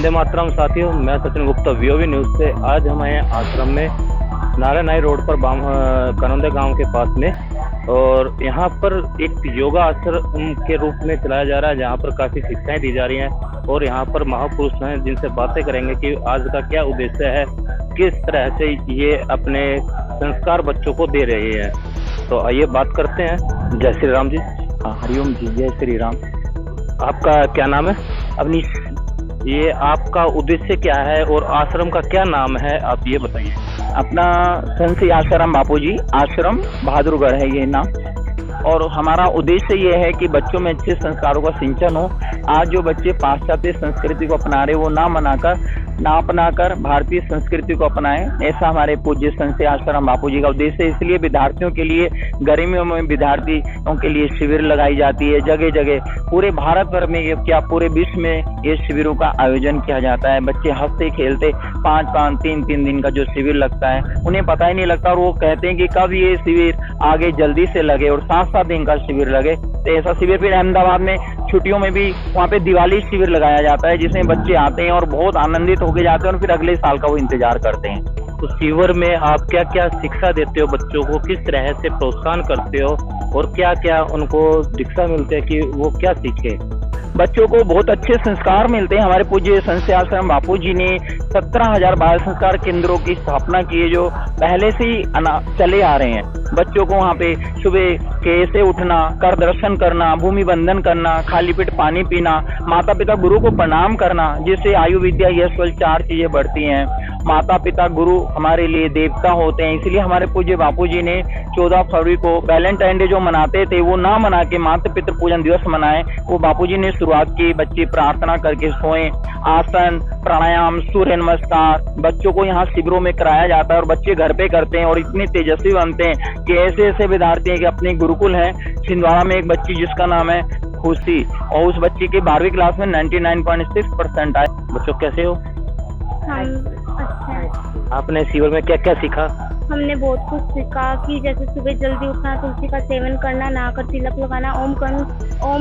वंदे मातरम साथियों, मैं सचिन गुप्ता वीओवी न्यूज़ से। आज हम आए आश्रम में नारायणाई रोड पर कनौंदे गांव के पास में, और यहाँ पर एक योगा आश्रम के रूप में चलाया जा रहा है, जहाँ पर काफ़ी शिक्षाएं दी जा रही हैं। और यहाँ पर महापुरुष हैं जिनसे बातें करेंगे कि आज का क्या उद्देश्य है, किस तरह से ये अपने संस्कार बच्चों को दे रहे हैं। तो आइए बात करते हैं। जय श्री राम जी। हरिओम जी, जय श्री राम। आपका क्या नाम है? अवनीश। ये आपका उद्देश्य क्या है और आश्रम का क्या नाम है, आप ये बताइए। अपना संत आसाराम बापूजी आश्रम बहादुरगढ़ है ये नाम, और हमारा उद्देश्य ये है कि बच्चों में अच्छे संस्कारों का सिंचन हो। आज जो बच्चे पाश्चात्य संस्कृति को अपना रहे वो ना अपनाकर भारतीय संस्कृति को अपनाएं, ऐसा हमारे पूज्य संत आसाराम बापूजी का उद्देश्य है। इसलिए विद्यार्थियों के लिए गर्मियों में विद्यार्थियों के लिए शिविर लगाई जाती है। जगह जगह पूरे भारत भर में क्या पूरे विश्व में ये शिविरों का आयोजन किया जाता है। बच्चे हंसते खेलते 5-5 3-3 दिन का जो शिविर लगता है उन्हें पता ही नहीं लगता, और वो कहते हैं कि कब ये शिविर आगे जल्दी से लगे और 7-7 दिन का शिविर लगे। तो ऐसा शिविर फिर अहमदाबाद में छुट्टियों में भी वहाँ पे दिवाली शिविर लगाया जाता है, जिसमें बच्चे आते हैं और बहुत आनंदित होके जाते हैं और फिर अगले साल का वो इंतजार करते हैं। तो शिविर में आप क्या क्या शिक्षा देते हो बच्चों को, किस तरह से प्रोत्साहन करते हो और क्या क्या उनको दीक्षा मिलते हैं कि वो क्या सीखे? बच्चों को बहुत अच्छे संस्कार मिलते हैं। हमारे पूज्य संत आश्रम बापू जी ने 17,000 बाल संस्कार केंद्रों की स्थापना की है, जो पहले से ही चले आ रहे हैं। बच्चों को वहाँ पे सुबह कैसे उठना, कर दर्शन करना, भूमि बंधन करना, खाली पेट पानी पीना, माता पिता गुरु को प्रणाम करना, जिससे आयु विद्या यश बल 4 चीजें बढ़ती हैं। माता पिता गुरु हमारे लिए देवता होते हैं, इसलिए हमारे पूज्य बापूजी ने 14 फरवरी को वैलेंटाइन डे जो मनाते थे वो ना मना के माता पिता पूजन दिवस मनाए। वो बापूजी ने शुरुआत की, बच्चे प्रार्थना करके सोएं। आसन, प्राणायाम, सूर्य नमस्कार बच्चों को यहाँ शिविरों में कराया जाता है और बच्चे घर पे करते हैं और इतने तेजस्वी बनते हैं कि ऐसे ऐसे विद्यार्थी हैं कि अपने गुरुकुल है छिंदवाड़ा में एक बच्ची जिसका नाम है खुशी, और उस बच्ची के 12वीं क्लास में 99.6% आए। बच्चों कैसे हो? अच्छा। आपने शिविर में क्या क्या सीखा? हमने बहुत कुछ सीखा कि जैसे सुबह जल्दी उठना, तुलसी का सेवन करना, नहाकर तिलक लगाना, ओम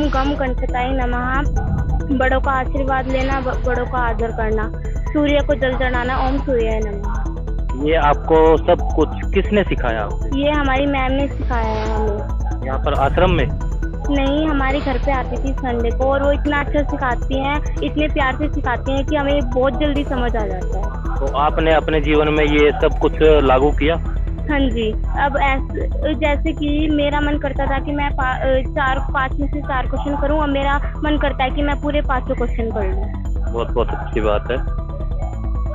गम गणपताय नमः, बड़ों का आशीर्वाद लेना, बड़ों का आदर करना, सूर्य को जल चढ़ाना, ओम सूर्याय नमः। ये आपको सब कुछ किसने सिखाया? ये हमारी मैम ने सिखाया है हमें। यहाँ पर आश्रम में? नहीं, हमारे घर पे आती थी संडे को, और वो इतना अच्छा सिखाती हैं, इतने प्यार से सिखाती हैं कि हमें बहुत जल्दी समझ आ जाता है। तो आपने अपने जीवन में ये सब कुछ लागू किया? हाँ जी। अब जैसे कि मेरा मन करता था कि मैं 5 में से 4 क्वेश्चन करूं, और मेरा मन करता है कि मैं पूरे 5 क्वेश्चन कर लूं। बहुत बहुत अच्छी बात है।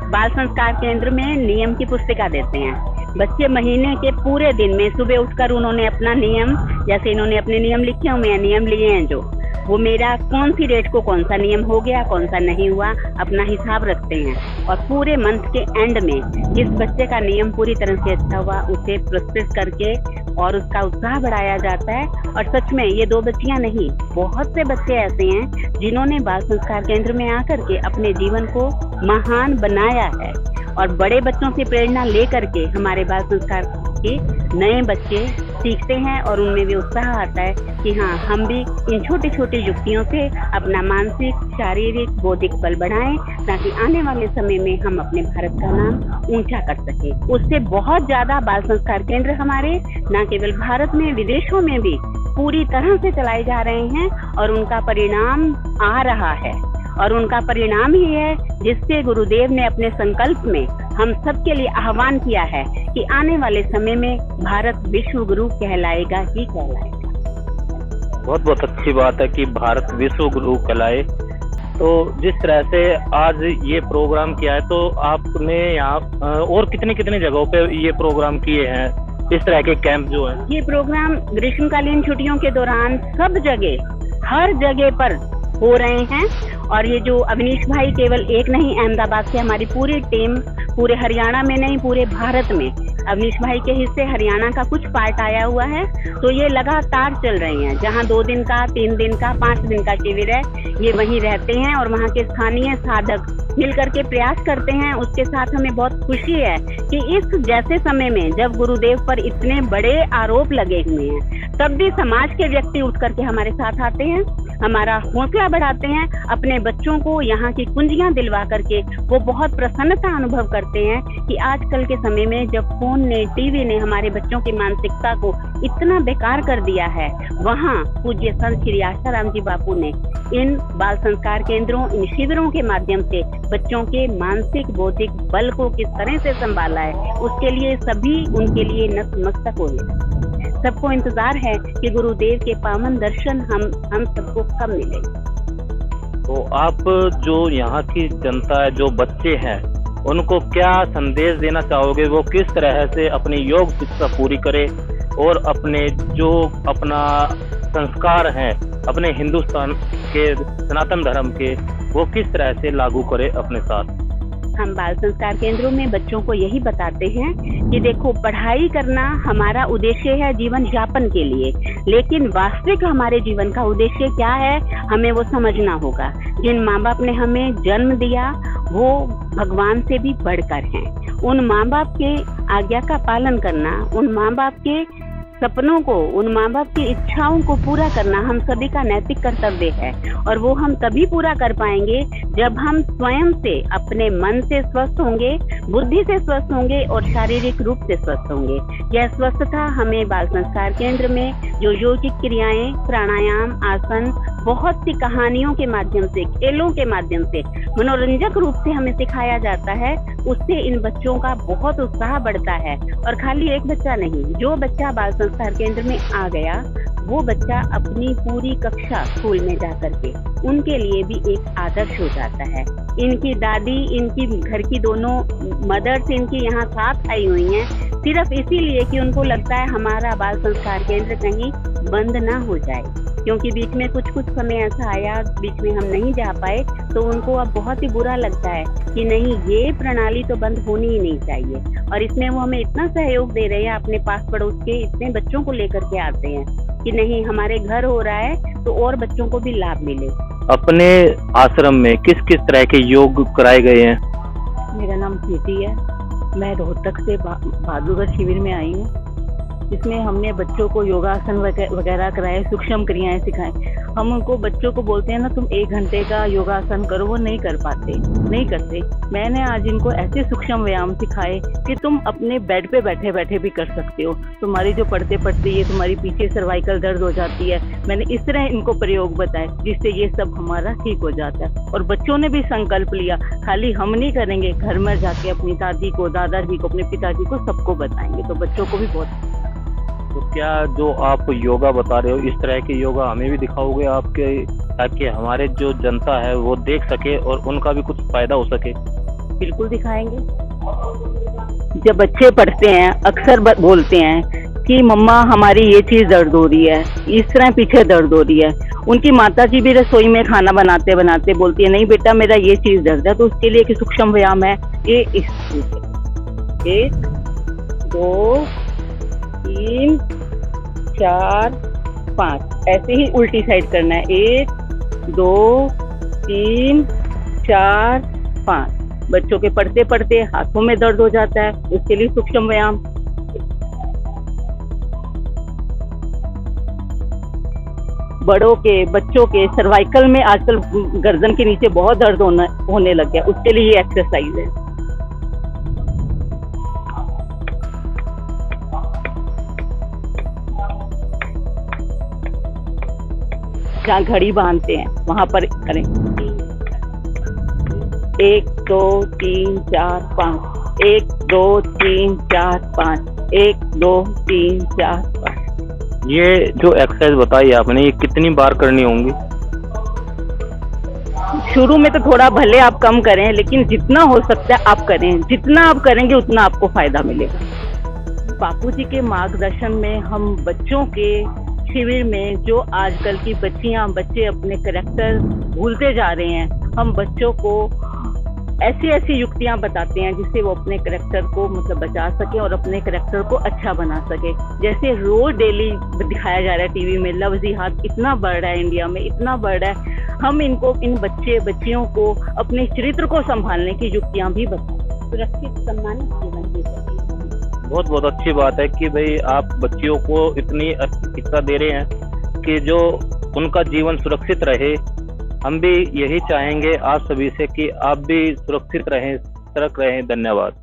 बाल संस्कार केंद्र में नियम की पुस्तिका देते हैं। बच्चे महीने के पूरे दिन में सुबह उठकर उन्होंने अपना नियम, जैसे इन्होंने अपने नियम लिखे हुए हैं, नियम लिए हैं जो वो मेरा कौन सी डेट को कौन सा नियम हो गया, कौन सा नहीं हुआ, अपना हिसाब रखते हैं। और पूरे मंथ के एंड में जिस बच्चे का नियम पूरी तरह से अच्छा हुआ उसे पुरस्कृत करके और उसका उत्साह बढ़ाया जाता है। और सच में ये 2 बच्चियां नहीं, बहुत से बच्चे ऐसे हैं जिन्होंने बाल संस्कार केंद्र में आकर के अपने जीवन को महान बनाया है। और बड़े बच्चों से प्रेरणा लेकर के हमारे बाल संस्कार के नए बच्चे सीखते हैं और उनमें भी उत्साह आता है कि हाँ, हम भी इन छोटी छोटी युक्तियों से अपना मानसिक, शारीरिक, बौद्धिक बल बढ़ाएं, ताकि आने वाले समय में हम अपने भारत का नाम ऊंचा कर सकें। उससे बहुत ज्यादा बाल संस्कार केंद्र हमारे न केवल भारत में, विदेशों में भी पूरी तरह से चलाए जा रहे हैं, और उनका परिणाम आ रहा है। और उनका परिणाम ही है जिससे गुरुदेव ने अपने संकल्प में हम सबके लिए आह्वान किया है कि आने वाले समय में भारत विश्व गुरु कहलाएगा ही कहलाएगा। बहुत बहुत अच्छी बात है कि भारत विश्व गुरु कहलाए। तो जिस तरह से आज ये प्रोग्राम किया है, तो आपने यहाँ और कितनी कितनी जगहों पे ये प्रोग्राम किए हैं, इस तरह के कैंप जो है? ये प्रोग्राम ग्रीष्मकालीन छुट्टियों के दौरान सब जगह, हर जगह पर हो रहे हैं। और ये जो अवनीश भाई केवल एक नहीं, अहमदाबाद से हमारी पूरी टीम पूरे हरियाणा में नहीं पूरे भारत में, अवनीश भाई के हिस्से हरियाणा का कुछ पार्ट आया हुआ है, तो ये लगातार चल रही हैं। जहाँ 2 दिन का, 3 दिन का, 5 दिन का शिविर है, ये वहीं रहते हैं और वहाँ के स्थानीय साधक मिल करके प्रयास करते हैं। उसके साथ हमें बहुत खुशी है कि इस जैसे समय में जब गुरुदेव पर इतने बड़े आरोप लगे हुए हैं, तब भी समाज के व्यक्ति उठ करके हमारे साथ आते हैं हमारा हौसला बढ़ाते हैं, अपने बच्चों को यहाँ की कुंजियां दिलवा करके वो बहुत प्रसन्नता अनुभव करते हैं कि आजकल के समय में जब फोन ने, टीवी ने हमारे बच्चों की मानसिकता को इतना बेकार कर दिया है, वहाँ पूज्य संत श्री आशाराम जी बापू ने इन बाल संस्कार केंद्रों, इन शिविरों के माध्यम से बच्चों के मानसिक बौद्धिक बल को किस तरह से संभाला है, उसके लिए सभी उनके लिए नतमस्तक हुए। सबको इंतजार है कि गुरुदेव के पावन दर्शन हम सबको कब मिलेंगे। तो आप जो यहाँ की जनता है, जो बच्चे हैं, उनको क्या संदेश देना चाहोगे? वो किस तरह से अपनी योग शिक्षा पूरी करे और अपने जो अपना संस्कार हैं अपने हिंदुस्तान के सनातन धर्म के, वो किस तरह से लागू करे अपने साथ? हम बाल संस्कार केंद्रों में बच्चों को यही बताते हैं कि देखो, पढ़ाई करना हमारा उद्देश्य है जीवन यापन के लिए, लेकिन वास्तविक हमारे जीवन का उद्देश्य क्या है, हमें वो समझना होगा। जिन माँ बाप ने हमें जन्म दिया वो भगवान से भी बढ़कर हैं। उन माँ बाप के आज्ञा का पालन करना, उन माँ बाप के सपनों को, उन माँ बाप की इच्छाओं को पूरा करना हम सभी का नैतिक कर्तव्य है। और वो हम तभी पूरा कर पाएंगे जब हम स्वयं से, अपने मन से स्वस्थ होंगे, बुद्धि से स्वस्थ होंगे और शारीरिक रूप से स्वस्थ होंगे। यह स्वस्थता हमें बाल संस्कार केंद्र में जो योगिक क्रियाएं, प्राणायाम, आसन, बहुत सी कहानियों के माध्यम से, खेलों के माध्यम से, मनोरंजक रूप से हमें सिखाया जाता है, उससे इन बच्चों का बहुत उत्साह बढ़ता है। और खाली एक बच्चा नहीं, जो बच्चा बाल संस्कार केंद्र में आ गया वो बच्चा अपनी पूरी कक्षा स्कूल में जा करके उनके लिए भी एक आदर्श हो जाता है। इनकी दादी, इनकी घर की दोनों मदर्स इनकी यहाँ साथ आई हुई हैं सिर्फ इसीलिए कि उनको लगता है हमारा बाल संस्कार केंद्र कहीं बंद ना हो जाए, क्योंकि बीच में कुछ समय ऐसा आया, बीच में हम नहीं जा पाए, तो उनको अब बहुत ही बुरा लगता है कि नहीं, ये प्रणाली तो बंद होनी ही नहीं चाहिए। और इसमें वो हमें इतना सहयोग दे रहे हैं, अपने पास पड़ोस के इतने बच्चों को लेकर के आते हैं कि नहीं, हमारे घर हो रहा है तो और बच्चों को भी लाभ मिले। अपने आश्रम में किस किस तरह के योग कराए गए हैं? मेरा नाम प्रीति है, मैं रोहतक से बहादुरगढ़ शिविर में आई हूँ, जिसमें हमने बच्चों को योगासन वगैरह कराए, सूक्ष्म क्रियाएं सिखाएं। हम उनको, बच्चों को बोलते हैं ना तुम 1 घंटे का योगासन करो, वो नहीं कर पाते, नहीं करते। मैंने आज इनको ऐसे सूक्ष्म व्यायाम सिखाए कि तुम अपने बेड पे बैठे बैठे भी कर सकते हो। तुम्हारी जो पढ़ते पढ़ते ये तुम्हारी पीछे सर्वाइकल दर्द हो जाती है, मैंने इस तरह इनको प्रयोग बताए जिससे ये सब हमारा ठीक हो जाता है। और बच्चों ने भी संकल्प लिया, खाली हम नहीं करेंगे, घर में जाके अपनी दादी को, दादाजी को, अपने पिताजी को, सबको बताएंगे, तो बच्चों को भी बहुत। तो क्या जो आप योगा बता रहे हो, इस तरह के योगा हमें भी दिखाओगे आपके, ताकि हमारे जो जनता है वो देख सके और उनका भी कुछ फायदा हो सके? बिल्कुल दिखाएंगे। जब बच्चे पढ़ते हैं अक्सर बोलते हैं कि मम्मा हमारी ये चीज दर्द हो रही है, इस तरह पीछे दर्द हो रही है। उनकी माताजी भी रसोई में खाना बनाते बनाते बोलती है, नहीं बेटा मेरा ये चीज दर्द है, तो उसके लिए एक सूक्ष्म व्यायाम है, ये इस 1 2 3 4 5 ऐसे ही उल्टी साइड करना है। 1 2 3 4 5। बच्चों के पढ़ते पढ़ते हाथों में दर्द हो जाता है, उसके लिए सूक्ष्म व्यायाम। बड़ों के, बच्चों के सर्वाइकल में आजकल गर्दन के नीचे बहुत दर्द होने लग गया, उसके लिए ये एक्सरसाइज है। जहाँ घड़ी बांधते हैं वहां पर करें। 1 2 3 4 5 1 2 3 4 5 1 2 3 4 5। ये जो एक्सरसाइज बताई आपने, ये कितनी बार करनी होंगी? शुरू में तो थोड़ा भले आप कम करें, लेकिन जितना हो सकता है आप करें। जितना आप करेंगे उतना आपको फायदा मिलेगा। बापूजी के मार्गदर्शन में हम बच्चों के शिविर में, जो आजकल की बच्चियां, बच्चे अपने कैरेक्टर भूलते जा रहे हैं, हम बच्चों को ऐसी ऐसी युक्तियां बताते हैं जिससे वो अपने कैरेक्टर को मतलब बचा सके और अपने कैरेक्टर को अच्छा बना सके। जैसे रोज डेली दिखाया जा रहा है टीवी में, लव जिहाद इतना बढ़ रहा है, इंडिया में इतना बढ़ रहा है। हम इनको, इन बच्चियों को अपने चरित्र को संभालने की युक्तियां भी बताएं। सुरक्षित सम्मानित जीवन जी सके। बहुत बहुत अच्छी बात है कि भाई आप बच्चियों को इतनी अच्छी शिक्षा दे रहे हैं कि जो उनका जीवन सुरक्षित रहे। हम भी यही चाहेंगे आप सभी से कि आप भी सुरक्षित रहें, सतर्क रहें। धन्यवाद।